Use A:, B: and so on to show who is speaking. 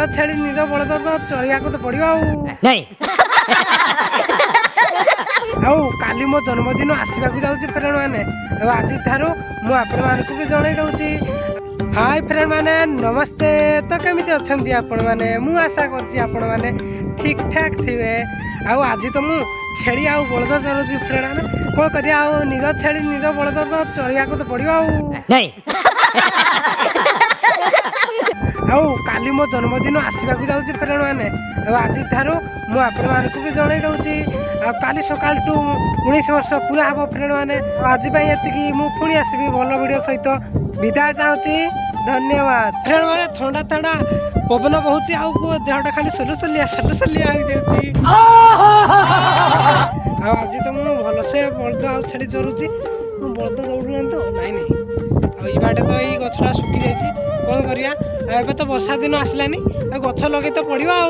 A: छेड़ी निज बलद तो चरिया को तो पड़ो
B: नहीं
A: आउ काली मो जन्मदिन आसवाक जाऊँगी फ्रेंड मैंने आज ठार मु आपण मानक भी जन दूची हाय फ्रेंड मैंने नमस्ते तो केमी अच्छा आपण मैंने मु आशा कर ठीक ठाक थे आज तो मु छेड़ी आउ बलद चरुची फ्रेंड मैंने कौन कर निज छेड़ी निज बलद तो चरिया को तो पड़ो
B: नहीं
A: आउ काली मो जन्मदिन आसवाक जाऊँगी फ्रेंड मैंने आज ठार मु आपण मानक भी जन दूची काली सकाल टू 19 वर्ष पूरा हम फ्रेंड मैंने आज ये मु पुणी आसबि भल वीडियो सहित विदाय चाहूँगी धन्यवाद फ्रेंड मैंने थंडा थंडा पवन बहुत देहटा खाली सुलुसुलिया सलुसुलिया आज तो मुझे भलसे बलद आ छेड़ी चरुची बलद दौड़ू तो नाई नहीं बाटे तो ये गछटा सुखी जाइए कौन करिया तो वर्षा दिन आसलानी गछ लगे तो पड़ो।